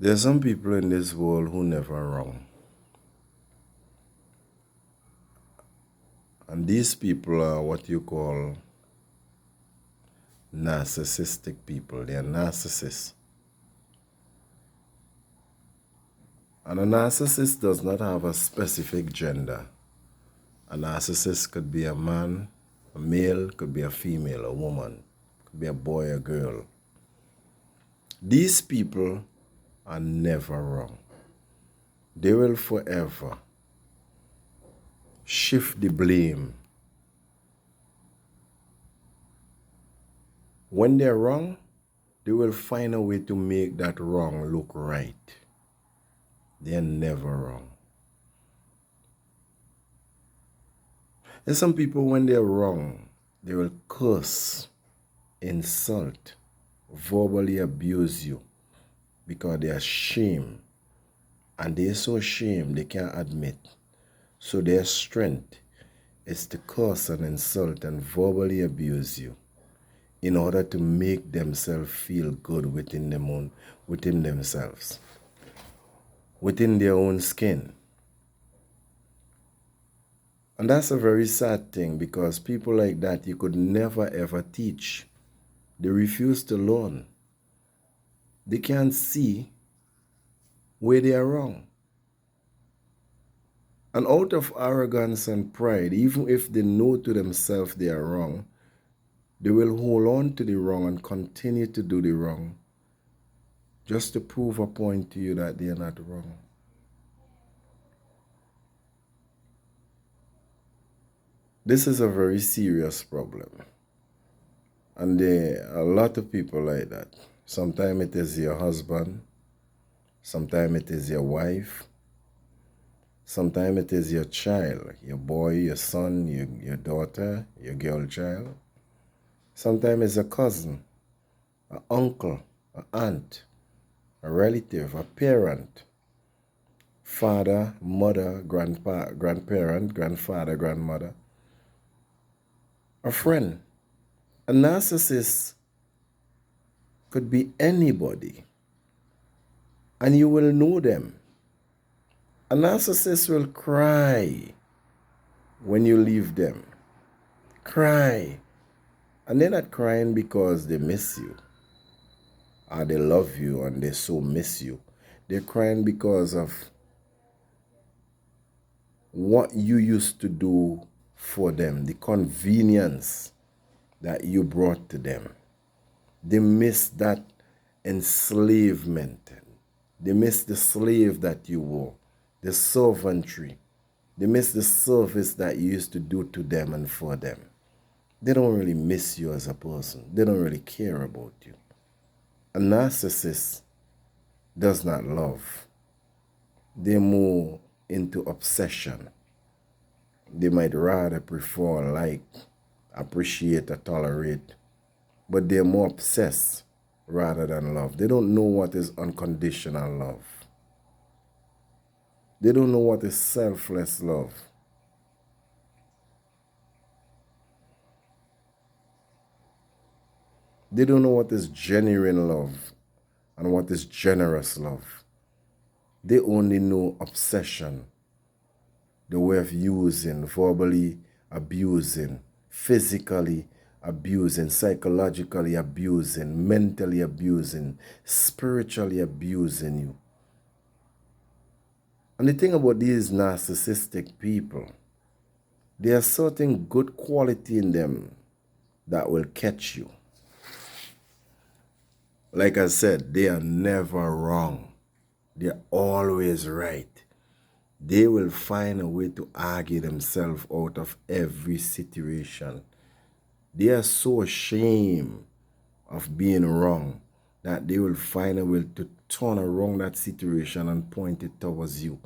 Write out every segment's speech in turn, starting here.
There are some people in this world who never wrong. And these people are what you call narcissistic people. They are narcissists. And a narcissist does not have a specific gender. A narcissist could be a man, a male, could be a female, a woman, could be a boy, a girl. These people are never wrong. They will forever shift the blame. When they're wrong, they will find a way to make that wrong look right. They're never wrong. And some people, when they're wrong, they will curse, insult, verbally abuse you because they are ashamed. And they're so ashamed they can't admit. So their strength is to curse and insult and verbally abuse you in order to make themselves feel good within themselves, within their own skin. And that's a very sad thing, because people like that you could never ever teach. They refuse to learn. They can't see where they are wrong. And out of arrogance and pride, even if they know to themselves they are wrong, they will hold on to the wrong and continue to do the wrong just to prove a point to you that they are not wrong. This is a very serious problem. And there are a lot of people like that. Sometimes it is your husband. Sometimes it is your wife. Sometimes it is your child, your boy, your son, your daughter, your girl child. Sometimes it's a cousin, an uncle, an aunt, a relative, a parent, father, mother, grandparent, grandfather, grandmother, a friend. A narcissist could be anybody, and you will know them. A narcissist will cry when you leave them. Cry. And they're not crying because they miss you, or they love you and they so miss you. They're crying because of what you used to do for them, the convenience that you brought to them. They miss that enslavement. They miss the slave that you were, the servantry. They miss the service that you used to do to them and for them. They don't really miss you as a person. They don't really care about you. A narcissist does not love. They're more into obsession. They might rather prefer, like, appreciate or tolerate, but they're more obsessed rather than love. They don't know what is unconditional love. They don't know what is selfless love. They don't know what is genuine love and what is generous love. They only know obsession, the way of using, verbally abusing, physically abusing, psychologically abusing, mentally abusing, spiritually abusing you. And the thing about these narcissistic people, there are certain good quality in them that will catch you. Like I said, they are never wrong. They're always right. They will find a way to argue themselves out of every situation. They are so ashamed of being wrong that they will find a way to turn around that situation and point it towards you.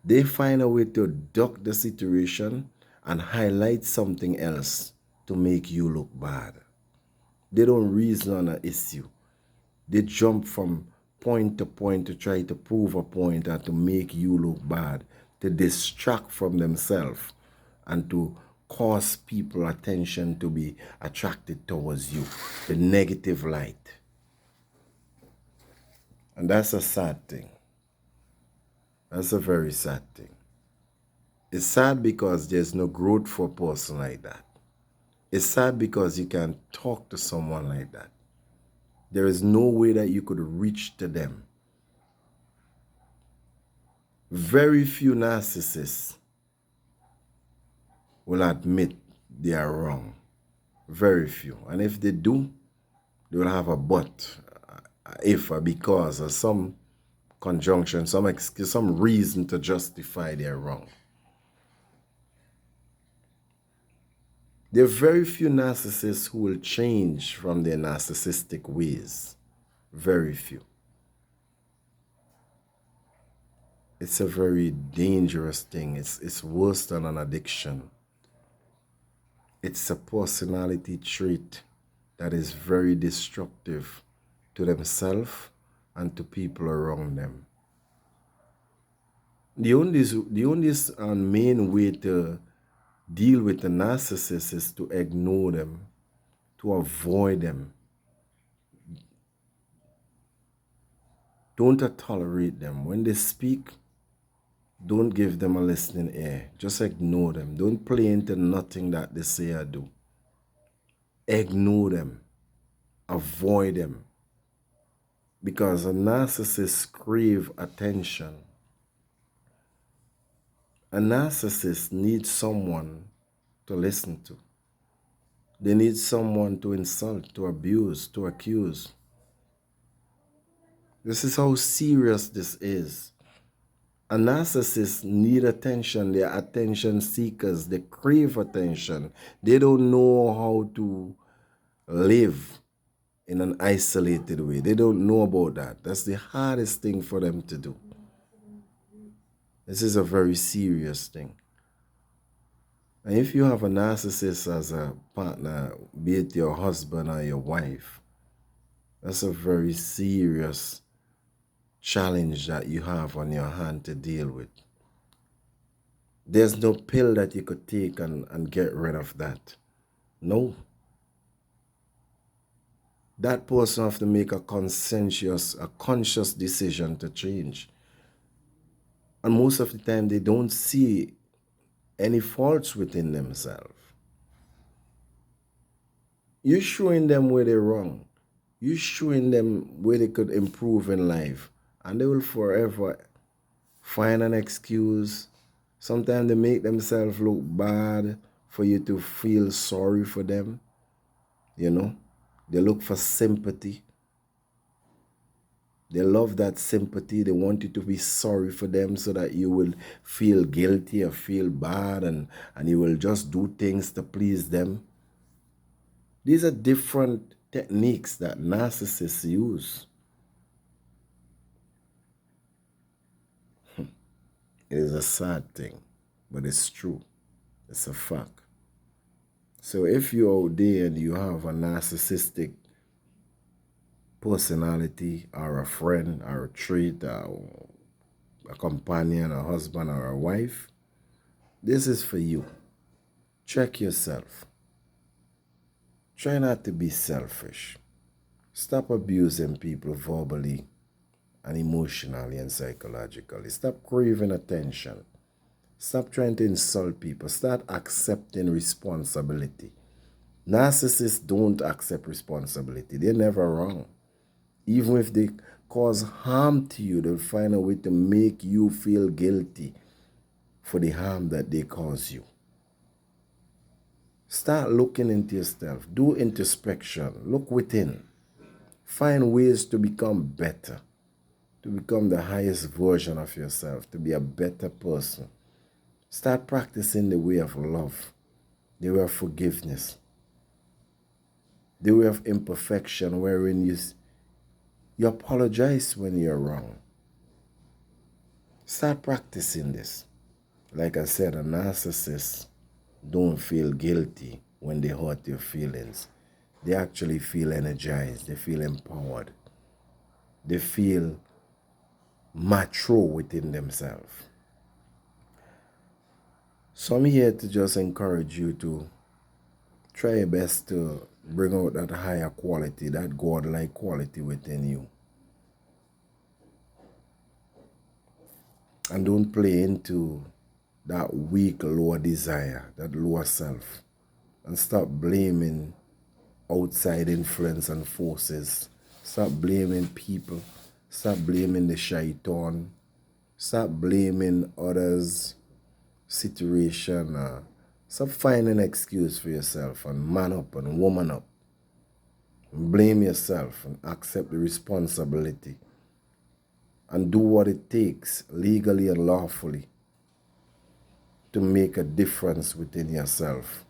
They find a way to duck the situation and highlight something else to make you look bad. They don't reason on an issue. They jump from point to point to try to prove a point and to make you look bad, to distract from themselves and to cause people attention to be attracted towards you, the negative light. And that's a sad thing. That's a very sad thing. It's sad because there's no growth for a person like that. It's sad because you can't talk to someone like that. There is no way that you could reach to them. Very few narcissists will admit they are wrong. Very few. And if they do, they will have a but, if, or because, or some conjunction, some excuse, some reason to justify their wrong. There are very few narcissists who will change from their narcissistic ways. Very few. It's a very dangerous thing. It's worse than an addiction. It's a personality trait that is very destructive to themselves and to people around them. The only main way to deal with the narcissist is to ignore them, to avoid them. Don't tolerate them. When they speak, don't give them a listening ear. Just ignore them. Don't play into nothing that they say or do. Ignore them. Avoid them. Because a narcissist craves attention. A narcissist needs someone to listen to. They need someone to insult, to abuse, to accuse. This is how serious this is. A narcissist need attention. They are attention seekers. They crave attention. They don't know how to live in an isolated way. They don't know about that. That's the hardest thing for them to do. This is a very serious thing. And if you have a narcissist as a partner, be it your husband or your wife, that's a very serious challenge that you have on your hand to deal with. There's no pill that you could take and get rid of that. No. That person have to make a conscious decision to change. And most of the time, they don't see any faults within themselves. You're showing them where they're wrong. You're showing them where they could improve in life. And they will forever find an excuse. Sometimes they make themselves look bad for you to feel sorry for them. You know, they look for sympathy. They love that sympathy. They want you to be sorry for them so that you will feel guilty or feel bad and you will just do things to please them. These are different techniques that narcissists use. It is a sad thing, but it's true. It's a fact. So if you're out there and you have a narcissistic personality or a friend or a trait or a companion, a husband or a wife, this is for you. Check yourself. Try not to be selfish. Stop abusing people verbally and emotionally and psychologically. Stop craving attention. Stop trying to insult people. Start accepting responsibility. Narcissists don't accept responsibility. They're never wrong. Even if they cause harm to you, they'll find a way to make you feel guilty for the harm that they cause you. Start looking into yourself. Do introspection. Look within. Find ways to become better, to become the highest version of yourself, to be a better person. Start practicing the way of love, the way of forgiveness, the way of imperfection, wherein you apologize when you're wrong. Start practicing this. Like I said, a narcissist don't feel guilty when they hurt your feelings. They actually feel energized. They feel empowered. They feel mature within themselves. So I'm here to just encourage you to try your best to bring out that higher quality, that godlike quality within you. And don't play into that weak, lower desire, that lower self. And stop blaming outside influence and forces. Stop blaming people. Stop blaming the shaitan. Stop blaming others' situation. Stop finding an excuse for yourself and man up and woman up. And blame yourself and accept the responsibility. And do what it takes, legally and lawfully, to make a difference within yourself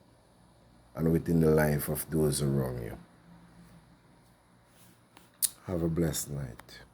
and within the life of those around you. Have a blessed night.